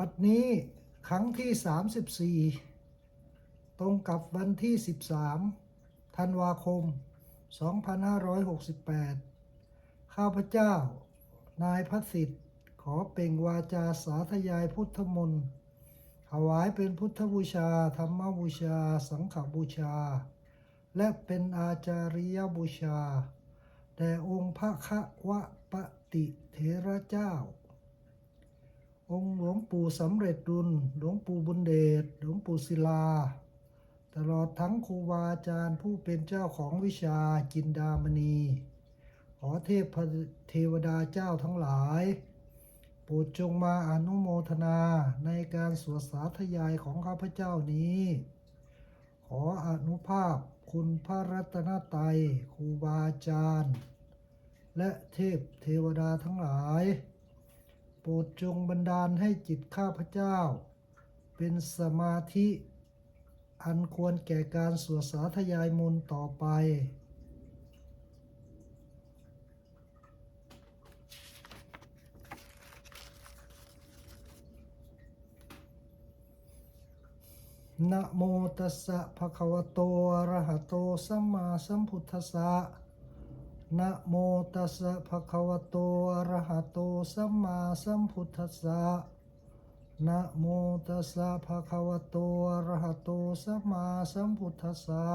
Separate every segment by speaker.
Speaker 1: บัดนี้ครั้งที่34ตรงกับวันที่13ธันวาคม2568ข้าพเจ้านายพระสิทธิ์ขอเปล่งวาจาสาธยายพุทธมนต์ถวายเป็นพุทธบูชาธรรมบูชาสังฆบูชาและเป็นอาจาริยบูชาแด่องค์พระควปฏิเถระเจ้าองค์หลวงปู่สำเร็จดุลหลวงปู่บุญเดชหลวงปู่ศิลาตลอดทั้งครูบาอาจารย์ผู้เป็นเจ้าของวิชาจินดามณีขอเทวดาเจ้าทั้งหลายโปรดจงมาอนุโมทนาในการสวดสาธยายของข้าพเจ้านี้ขออนุภาพคุณพระรัตนตรัยครูบาอาจารย์และเทวดาทั้งหลายโปรดจงบันดาลให้จิตข้าพเจ้าเป็นสมาธิอันควรแก่การสวดสาธยายมนต์ต่อไปนะโมตัสสะภะคะวะโตอะระหะโตสัมมาสัมพุทธัสสะนะโมตัสสะภะคะวะโตอะระหะโตสัมมาสัมพุทธัสสะนะโมตัสสะภะคะวะโตอะระหะโตสัมมาสัมพุทธัสสะ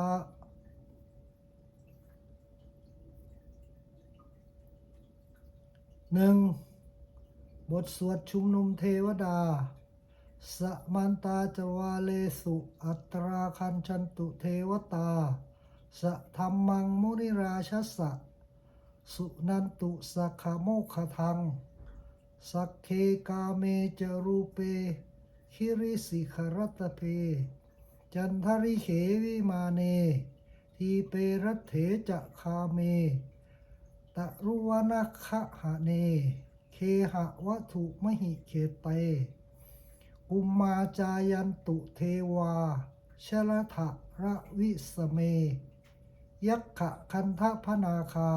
Speaker 1: 1. บทสวดชุมนุมเทวดาสมันตาจวาเลสุอัตราคัญชันตุเทวตาสธัมมังมุนิราชสะสุนันตุสักขโมคขทังสักเคกาเมจรูเปคิริสิขรัตเพจันทริเขวิมาเนทีเปรัตเถจะคาเมตะรุวนาคะหะเนเคหะวัตุมหิเขเตอุมมาจายันตุเทวาชลทะระวิสเมยักขะคันทะพนาคา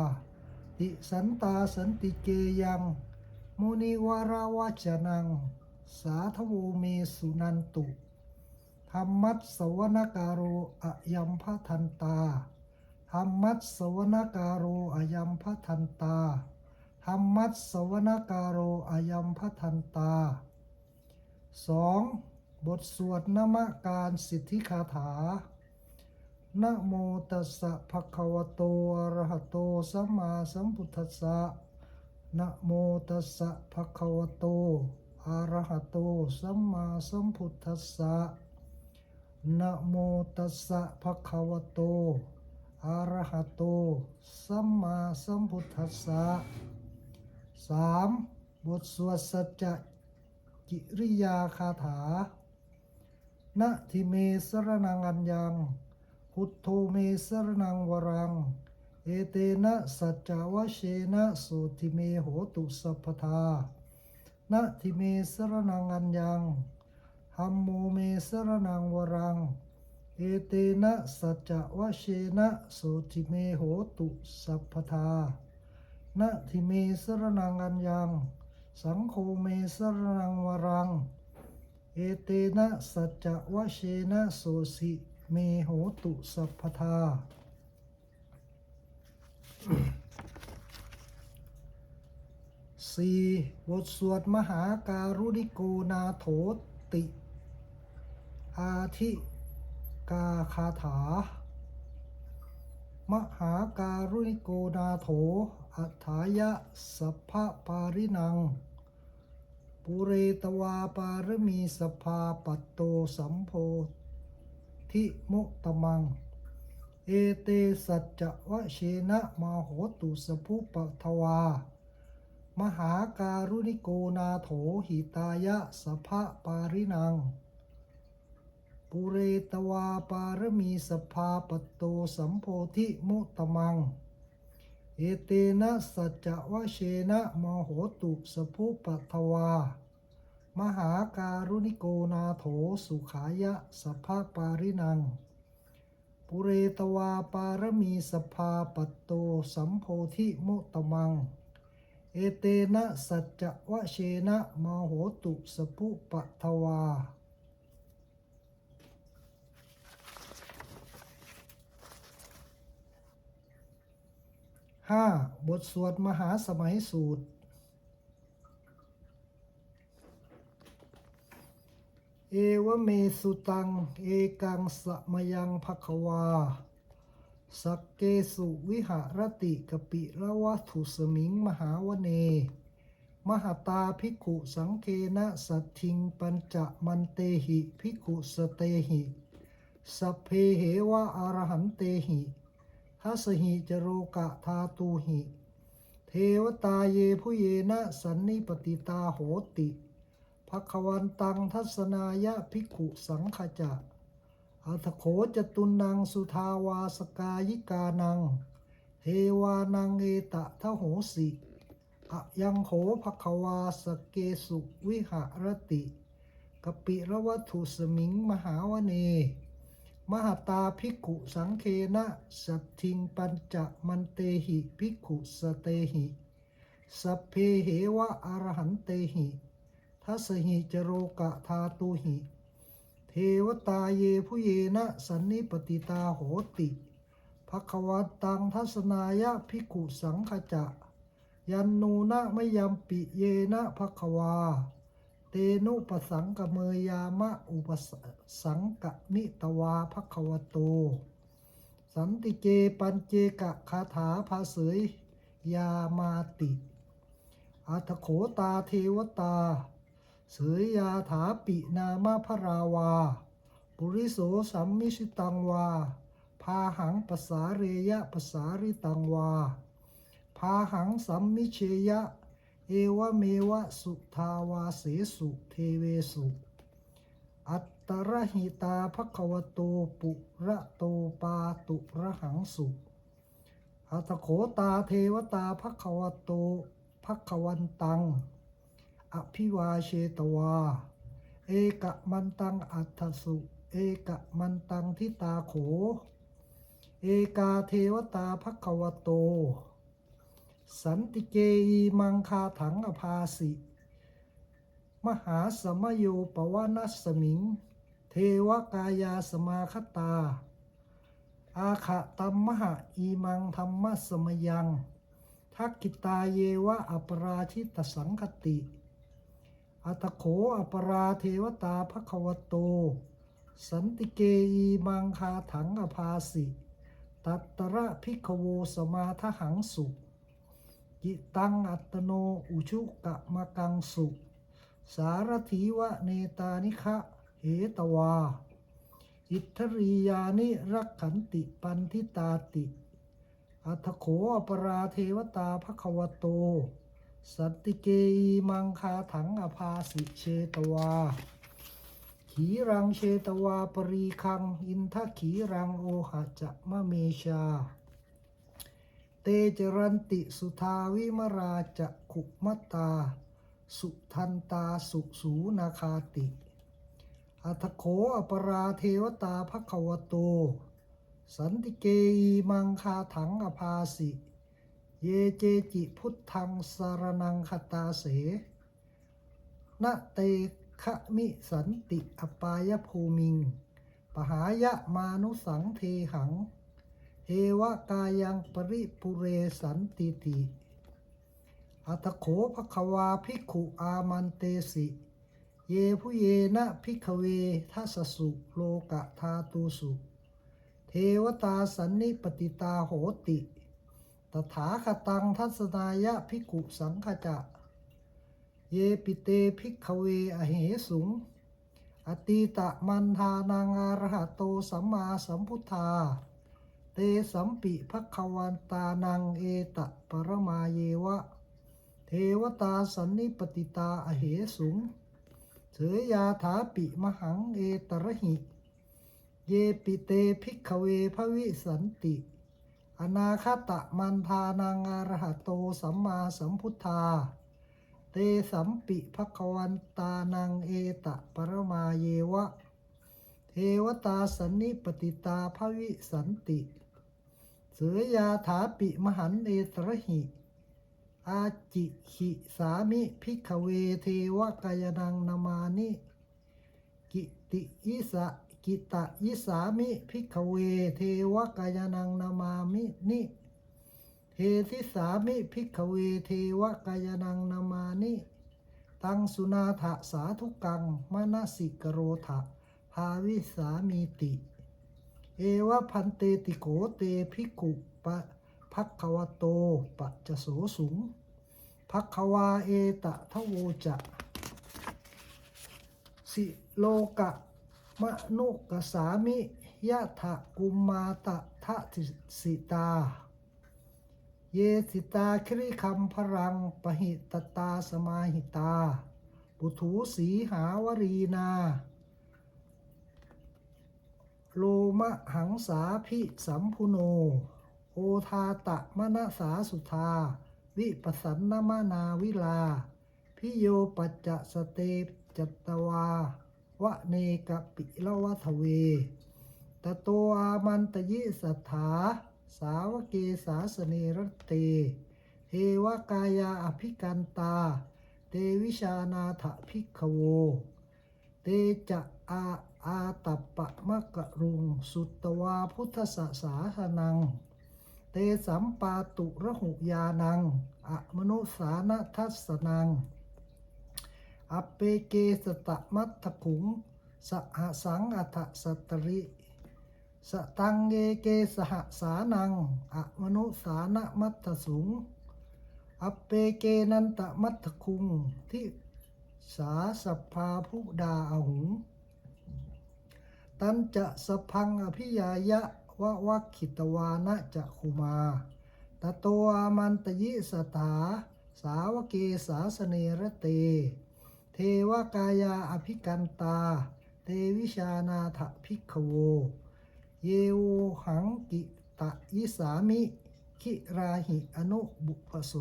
Speaker 1: ติสันตาสันติเกยังมุนิวาราวจนังสาธโวเมสุนันตุธรรมัสสวนการโรอะยัมพทันตาธรรมัสสวนการโรอะยัมพทันตาธรรมัสสวนการโรอะยัมพทันตา2. บทสวดนมการสิทธิคาถานะโมตัสสะภะคะวะโตอะระหะโตสัมมาสัมพุทธัสสะนะโมตัสสะภะคะวะโตอะระหะโตสัมมาสัมพุทธัสสะนะโมตัสสะภะคะวะโตอะระหะโตสัมมาสัมพุทธัสสะ 3. บทสวดสัจจะกิริยาคาถานะทิเมสรนังอัญญังพุทโธเมสรนังวรังเอเตนะสัจจวะเชนะโสทิเมโหตุสัพพทานะทิเมสรนังอัญญังธัมโมเมสรนังวรังเอเตนะสัจจวะเชนะโสทิเมโหตุสัพพทานะทิเมสรนังอัญญังสังโฆเมสรนังวรังเอเตนะสัจจวะเชนะโสสิเมโหตุสัพพทา 4. บทสวดมหาการุณิโกนาโถติอาทิกาคาถามหาการุณิโกนาโถอัฏฐายะสัพพะปารินังปุเรตวาปารมีสภาปัตโตสัมโพธิมุตตมังเอเตสัจจะวะเชนะมาโหตุสภุปทวามหาการุณิโกนาโถหิตายะสัพพะปารินังปุเรตวาปารมีสภาปัตโตสัมโพธิมุตตมังเอเตนะสัจจะวะเชนะมโหตุสัพพุปทวามหาการุณิโกนาโถสุขายะสัพพะปารินังปุเรตวาปารมีสภาปัตโตสัมโพธิมุตตมังเอ เตนะสัจจะวะเชนะมโหตุสปุปะทวาห้าบทสวดมหาสมัยสูตรเอวเมสุตังเอกังสมยังภควาสักเกสุวิหารติกปิระวัตถุสมิงมหาวเนมหตาภิกขุสังเคนะสัตถิงปัญจมันเตหิภิกขุสเตหิสัพเพเหวะอรหันเตหิทัสหิจโรกะธาตูหิเทวตาเยผู้เยนะสันนิปติตาโหติภควันตังทัศนายะภิกขุสังขจะอัตโขจตุนังสุทาวาสกายิกานังเทวานังเอตะทโหสิอะยังโขภควาสเกสุวิหารติกปิระวัตถุสมิงมหาวเนมหตาภิกขุสังเคนะสัตถิงปัญจมันเตหิภิกขุสเตหิสัพเพเหวะอรหันเตหิทัสหิจโรกะธาตุหิเทวตาเยผู้เยนะสันนิปติตาโหติภควตังทัศนายะภิกขุสังขจะยันนูนะมยัมปิเยนะภควาเตนุปสังกเมยามะอุปสังกนิตวาภควโตสันติเจปัญเจกะคาถาภาเสยยามาติอัตโขตาเทวตาเสยยาถาปินามะพราวาปุริโสสัมมิสิตังวาพาหังปสาเรยะปสาริตังวาพาหังสัมมิเชยะเอวเมวะสุทาวาเสสุเทเวสุอัตตรหิตาภควโตปุระโตปาตุระหังสุอัตโขตาเทวตาภควโตภควันตังอภิวาเชตวาเอกะมันตังอัตถสุเอกะมันตังทิตาโขเอกาเทวตาภควโตสันติเกอีมังคาถังอภาสิมหาสมโยปวานัสมิงเทวกายาสมาคตาอาขะตัมมหะอีมังธรรมสมยังทักกิตาเยวะอปราชิตสังคติอัตโขอปราเทวตาภควโตสันติเกอีมังคาถังอภาสิตัตตระภิกขโวสมาทหังสุจิตังอัตโนอุชุกะมะกังสุสารถีวะเนตานิคะเหตวาอิทธรียานิรักขันติปันทิตาติอัตโขอปราเทวตาภควโตสันติเกอีมังคาถังอภาสิเชตวาขีรังเชตวาปรีคังอินทขีรังโอหะจะมะเมชาเตจรันติสุทาวิมราจะขุมตาสุทันตาสุสูนาคาติอัตโขอปราเทวตาภควโตสันติเกอีมังคาถังอภาสิเยเจจิพุทธังสารนังคตาเสนะเตคะมิสันติอปายภูมิงปหายะมานุสังเทหังเอวะกายังปริปุเรสันติติอัตโขภควาภิกขุอามันเตสิเยผู้เยนะภิกขเวทัสสุโลกะธาตุสุเทวตาสันนิปติตาโหติตถาคตังทัศนายะภิกขุสังขจะเยปิเตภิกขเวอเหสุงอตีตะมันทานังอรหะโตสัมมาสัมพุทธาเตสัมปิภควันตานังเอตะปรมาเยวะเทวตาสันนิปติตาอเหสุงเถยาถาปิมหังเอตระหิเยปิเตภิกขเวภวิสันติอนาคตะมันทานังอรหะโตสัมมาสัมพุทธาเตสัมปิภควันตานังเอตะปรมาเยวะเทวตาสันนิปติตาภวิสันติเสยยาถาปิมหันเอตระหิอ อาจิขิสามิภิกขเวเทวกายนังนามานิกิติยิสะกิตะยิสามิภิกขเวเทวกายนังนามามินิเทธิสามิภิกขเวเทวกายนังนามานิตังสุนาถะสาธุกังมนสิกโรถะภาวิสามีติเอวะพันเตติโกเตภิกขุปะภัคควโตปัจจโสสุงภัคควาเอตะทโวจะสิโลกะมะนุกสามิยะถะกุมมาตะทะสิตาเยสิตาคริคัมพรังปหิตตาสมาหิตาปุถุสีหาวรีนาโลมะหังสาภิสัมพุโนโอทาตะมณสาสุธาวิปสันนมนาวิลาพิโยปัจจะสเตจตวาวะเนกปิละวัทเวตโตอามันตยิสัทธาสาวเกสาสเนรเตเทวกายาอภิกันตาเตวิชานาถภิกขโวเตจะอาตัปปะมะกะรุงสุตตวาพุทธสสาสนังเตสัมปาตุระหุยานังอะมนุสานทัสสนังอัปเปเกสตะมัตถคุงสหสังอัฏสตริสตังเยเกสหสานังอะมนุสานมัตถสุงอัปเปเกนันตมัตถคุงทิสาสัพพาภุดาอหุงตันจะสพังอภิยายะวะวัคขิตวานะจะคุมาตโตอามันตยิสถาสาวเกสาสเนรเตเทวกายาอภิกันตาเตวิชานาถภิกขโวเยวหังกิตะยิสามิคิราหิอนุบุปโส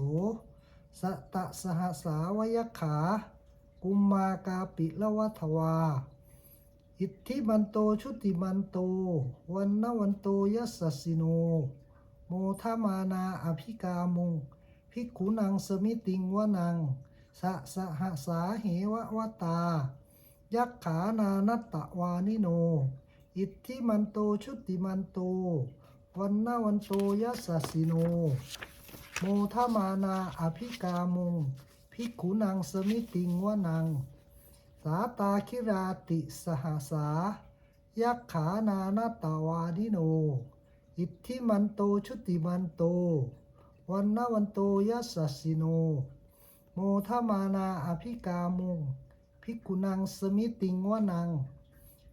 Speaker 1: สตะสหสาวยขากุมมากาปิละวัทวาอิทธิมันโตชุติมันโตวันนวันโตยัสสสิโนโมทมานาอภิกามุงภิกขุนังสมิติงวนังสะสหสาเหวะวตายักขานานัตตวานิโนอิทธิมันโตชุติมันโตวันนวันโตยัสสสิโนโมทมานาอภิกามุงภิกขุนังสมิติงวนังสาตาคิราติสหสายักขานานาตาวานิโนอิทธิมันโตชุติมันโตวันนวันโตยัสสสิโนโมทมานาอภิกามุงภิกขุนังสมิติงวนัง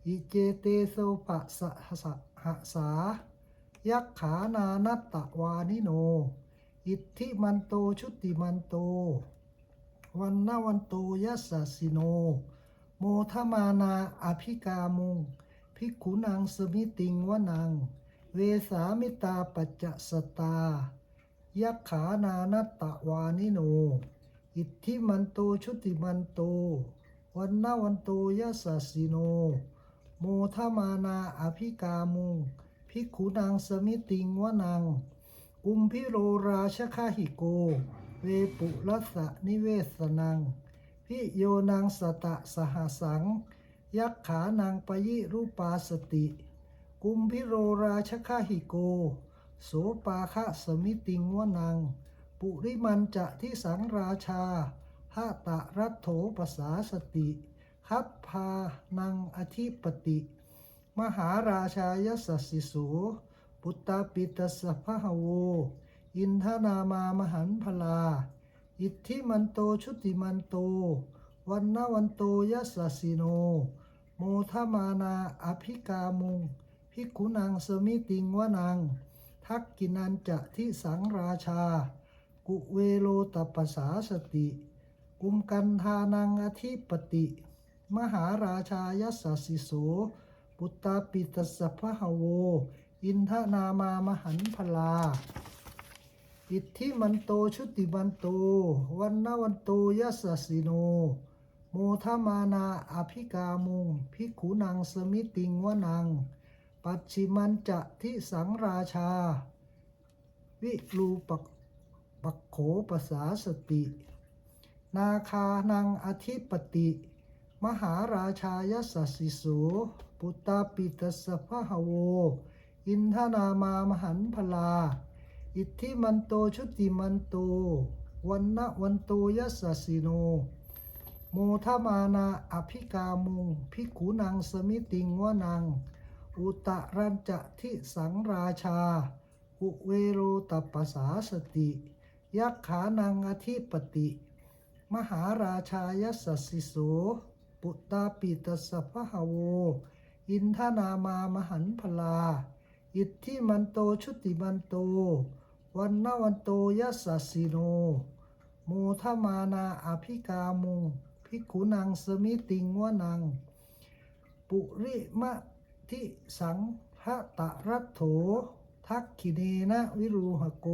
Speaker 1: อิเจเตโสปะสหสายักขานานาตาวานิโนอิทธิมันโตชุติมันโตวันนวันโตยัสสสิโนโมทมานาอภิกามุงภิกขุนังสมิติงวนังเวสามิตาปัจจสตายักขานานัตตวานิโนอิทธิมันโตชุติมันโตวันนวันโตยัสสสิโนโมทมานาอภิกามุงภิกขุนังสมิติงวนังกุมพิโรราชคหิโกเวปุรัสสะนิเวสนังพิโยนังสตะสหสังยักขานังปยิรูปาสติกุมพิโรราชคหิโกโสปาคะสมิติงวนังปุริมันจะที่สังราชาหะตะรัตโถปสาสติคัพพานังอธิปติมหาราชายสัสสิโสปุตตาปิตสพะหโวอินทนามามหันพลาอิทธิมันโตชุติมันโตวันนวันโตยัสสสิโนโมทมานาอภิกามุงภิกขุนังสมิติงวนังทักกินันจะทิสังราชากุเวโลตปสาสติกุมกันธานังอธิปติมหาราชายัสสสิโสปุตตาปิตสพะหโวอินทนามามหันพลาอิทธิมันโตชุติมันโตวันนวันโตยัสสสิโนโมทมานาอภิกามุงภิกขุนังสมิติงวนังปัจฉิมันจะทิสังราชาวิรูป ปักโขปัสสาสติ นาคานังอธิปติ มหาราชายสัสสิโส ปุตตาปิตสสะพะหะโว อินทนามามหันพลา อิทธิมันโตชุติมันโต วันนะวันโตยัสสสิโน โมทมานาอภิกามุงภิกขุนังสมิติงวนัง อุตรัญจะทิสังราชา อุเวโรตัปปสาสติ ยักขานังอธิปติ มหาราชายัสสสิโส ปุตตาปิตสสะพะหะโว อินทนามามหันพลา อิทธิมันโตชุติมันโต วันนะวันโตยัสสสิโน โมทมานาอภิกามุงภิกขุนังสมิติงวนัง ปุริมะทิสังหตะรัตโถ ทักขิเนนะวิรูหโก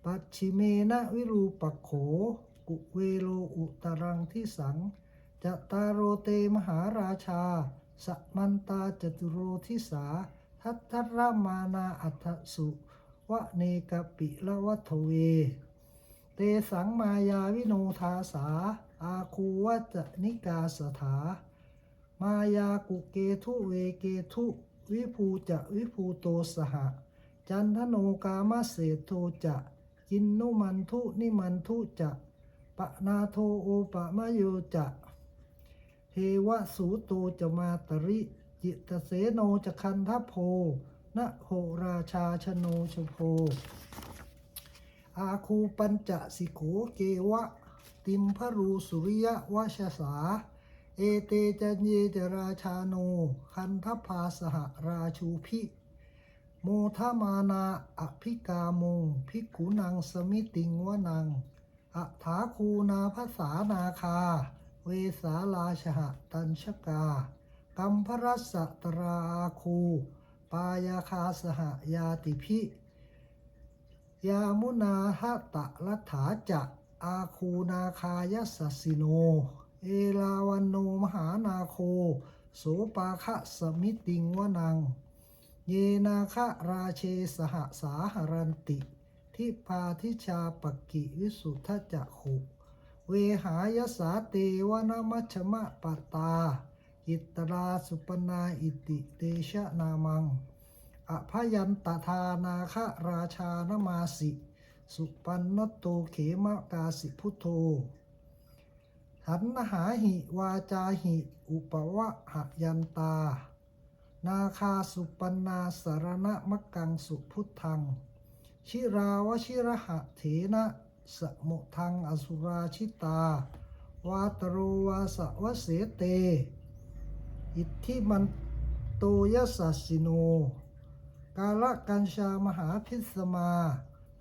Speaker 1: ปัจฉิเมนะวิรูปักโข กุเวโลอุตรังทิสังจตารโรเตมหาราชา สัมันตาจตุโรทิสา ทัตถรามานาอัฏฐสุวะเนกปิละวัฏเว เตสังมายาวิโนทาสา อาคูวัจนิกาสถา มายากุเกทุเวเกทุวิภูจะวิภูโตสหะ จันทโนกามเสโทจะกินนุมันทุนิมันทุจะปะนาโทโอปะมะโยจะเทวสูโตจะมาตริจิตเสโนจะคันทโพนะโหราชาชโนชโพ อาคูปัญจสิโขเกวะติมพรูสุริยวชสา เอเตจันเยจราชาโน คันทภาสหราชูพิ โมทมานาอภิกามุงภิกขุนังสมิติงวนัง อัฏฐาคูนาภาษานาคา เวสาลาชหตัญชกา กัมพรัสสะตราอาคู ปายาคาสหยาติพิ ยามุนาหตะรัฐาจะอาคูนาคายัสสสิโน เอลาวันโนมหานาโค โสปาคะสมิติงวนัง เยนาคะราเชสหสาหรันติ ทิพาทิชาปกิวิสุทธจักขุ เวหายสาเตวนมัชมะปตา อิตราสุปนาอิติเตชะนามัง อภยันตทานาคะราชานมาสิ สุปันนโตเขมกาสิพุทโธ หันหาหิวาจาหิอุปวะหยันตา นาคาสุปันนาสารณะมะกังสุพุทธัง ชิราวชิระหะเถนะสมุทังอสุราชิตาวาตโรวาสวเสเต อิทธิมันโตยัสสสิโน กาลกัญชามหาพิสมา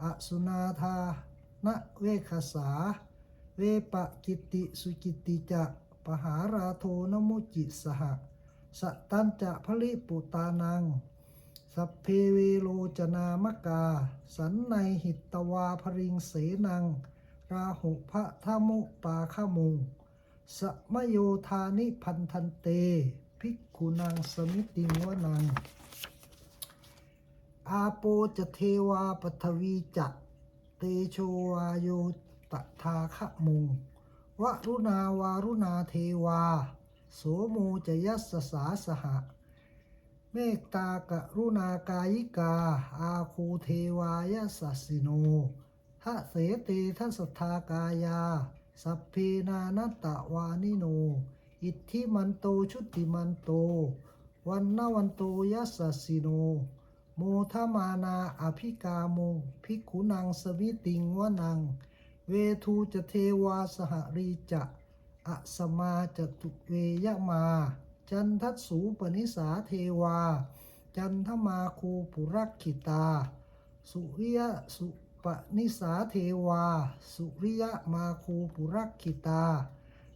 Speaker 1: อสุนาธานะเวคสา เวปะกิติสุกิติจะปหาราโทนมุจิสหะสตัญจะพลิปุตานัง สัพเพเวโลจนามกา สันในหิตตวาภริงเสนัง ราหุพะทมุปาขมุง สมโยธานิพันธันเต ภิกขุนังสมิติงวนัง อาโปจะเทวาปทวีจะเตโชวาโยตถาคะมุง วรุณาวารุณาเทวา โสโมจะยัสสาสหะ เมตตากรุณากายิกา อาคูเทวายสัสสิโน ทะเสเตทัสทากายา สัพเพนานัตตวานิโน อิทธิมันโตชุติมันโต วันนวันโตยัสสสิโน โมทมานาอภิกามุงภิกขุนังสมิติงวนัง เวทูจะเทวาสหรีจะอะสมาจตุเวยมา จันทัสสูปนิสาเทวา จันทมาคูปุรักขิตา สุริยสุปนิสาเทวา สุริยมาคูปุรักขิตา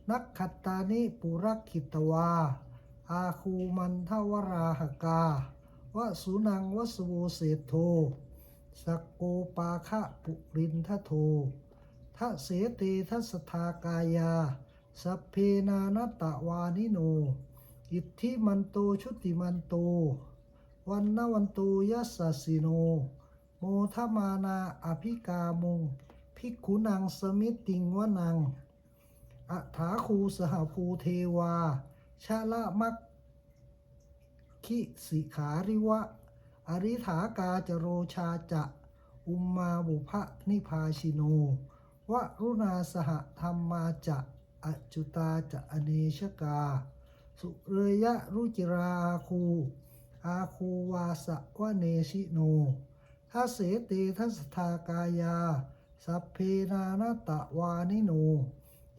Speaker 1: นักขัตตานิปุรักขิตวา อาคูมันทวราหกาวสุนังวสโวเศโท สกโกปาคะปุรินทโท ทะเสเตทัสทากายา สัพเพนานัตตวานิโน อิทธิมันโตชุติมันโต วันนวันโตยัสสสิโน โมทมานาอภิกามุง ภิกขุนังสมิติงวนังอัฏฐาคูสหภูเทวาชาละมัคคิสิขาริวะอริถากาจโรชาจะอุมมาบุพะนิพาชิโนวรุณาสหธรรมาจะอจุตาจะอเนชกาสุเรยะรุจิราอาคูวาสะวะเนชิโนทัสเสเตทัสทากายาสัพเพนานตะวานิโน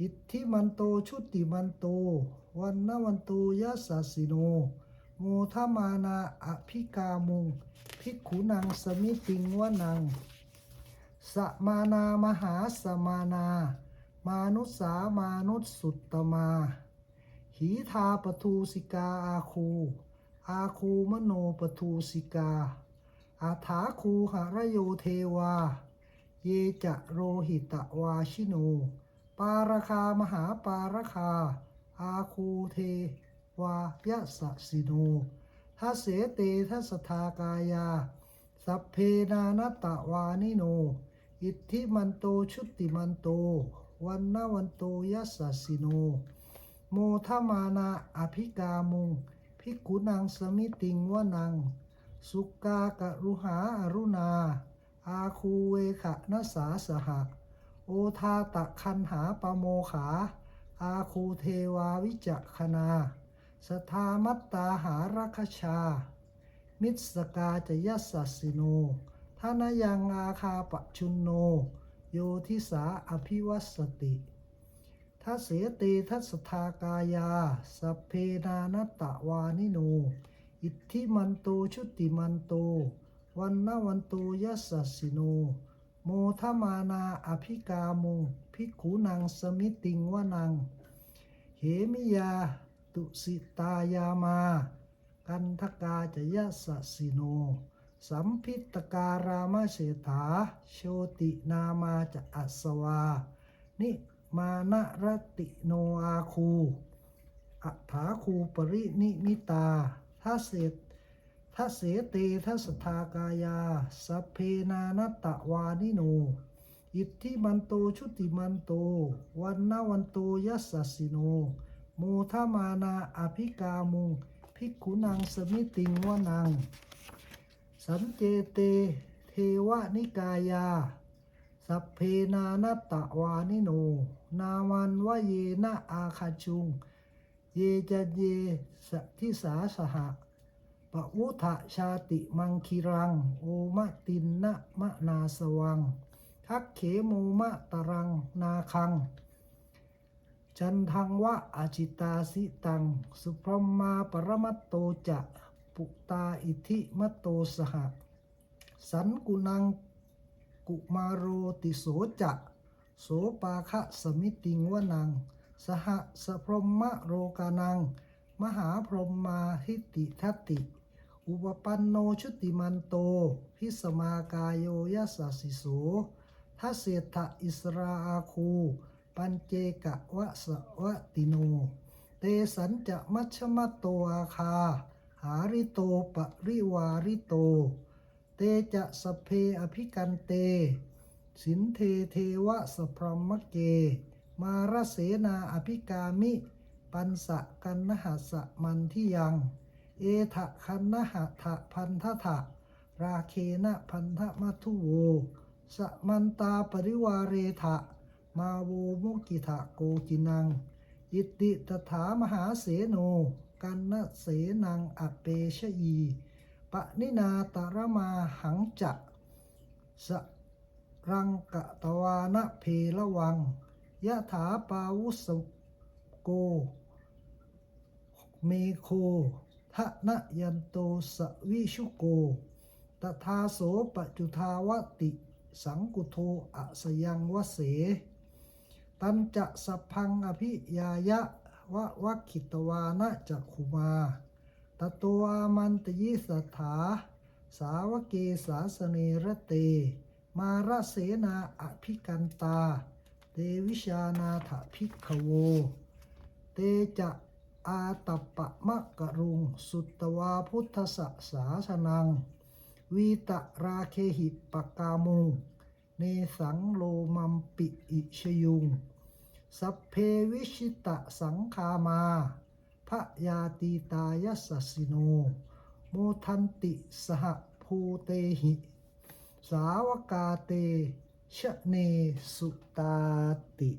Speaker 1: อิทธิมันโตชุติมันโตวันนวันโตยัสสสิโนโมทมานาอภิกามุงภิกขุนังสมิติงวนังสมานามหาสมานามานุสามานุสสุตตมาหีทาปทูสิกาอาคูมโนปทูสิกาอาถาคูหรโยเทวาเยจะโรหิตวาชิโนปาราคามหาปาราคาอาคูเทวายะสสิโนทัสเสเตทัสทากายาสัพเพนานตะวานิโนอิทธิมันโตชุติมันโตวันนวันโตยัสสสิโนโมทมานาอภิกามุงภิกขุนังสมิติงวนังสุกากะรุหาอรุณาอาคูเวขะนสาสหะโอทาตะคันหาปโมขาอาคูเทวาวิจักขณาสทามัตตาหารัคชามิตสกาจยัสสสิโนทานายังอาคาปชุนโนโยทิสาอภิวัสติทัสเสเตทัสทากายาสัพเพนานตะวานิโนอิทธิมันโตชุติมันโตวันนวันโตยัสสสิโนโมทมานาอภิกามุงภิกขุนังสมิติงวนังเหมิยาตุสิตายามากันทกาจยัสสสิโนสัมพิตการามเศถาโชตินามาจะอัสวานิมานะรติโนอาคูอัฏฐาคูปรินิมิตาทัสเสเตทัสทากายาสัพเพนานตะวานิโนอิทธิมันโตชุติมันโตวันนวันโตยัสสสิโนโมทมานาอภิกามุงภิกขุนังสมิติงวนังสันเจเตเทวนิกายาสัพเพนานตะวานิโนนาวันวะเยนะอาคาชุงเยจะเยสทิสาสหะปะวุทะชาติมังคิรังโอมะตินนะมะนาสวังทักเขโมมะตรังนาคังจันทังวะอาจิตาสิตังสุพรหมาปรมัตโตจะปุตาอิธิมัตโตสหะสันกุนังกุมาโรติโสจะโสปาคะสมิติงวนังสหสพรหมโรกานังมหาพรหมาทิติทัตติอุปปันโนชุติมันโตพิสมากายโยยัสสสิโสทัสเสทะอิสราอาคูปัญเจกะวะสวะติโนเตสันจะมัชฌมตโตอาคาหาริโตปริวาริโตเตจะสพเพอภิกันเตสินเทเทวะสพรหมเกมารเสนาอภิกามิปันสะกันนหัสสะมันทิยังเอทะคันนหะทะพันทะทะราเคนะพันธมัทุโวสมันตาปริวาเรทะมาโวมุกิทะโกกินังอิติตถามหาเสโนกันนะเสนังอเปชยีปะนินาตรมาหังจะสรังกะตวานะเพละวังยะถาปาวุสโกเมโคทะนะยันโตสวิชุโกตถาโสปจุทาวติสังกุโทอะสยังวเสตันจะสัพพังอภิยายะวะวัคขิตวานะจักขุมาตโตอามันตยิสัทธาสาวเกสาสเนรเตมารเสนาอภิกันตาเตวิชานาถภิกขโวเตจะอาตัปปะมะกะรุงสุตตวาพุทธสสาสนังวีตะราเคหิปกามุง เนสังโลมัมปิอิชยุงสัพเพวิชิตะสังคามาพะยาตีตายัสสสิโนโมทันติสหภูเตหิสาวกาเตชะเนสุตาติ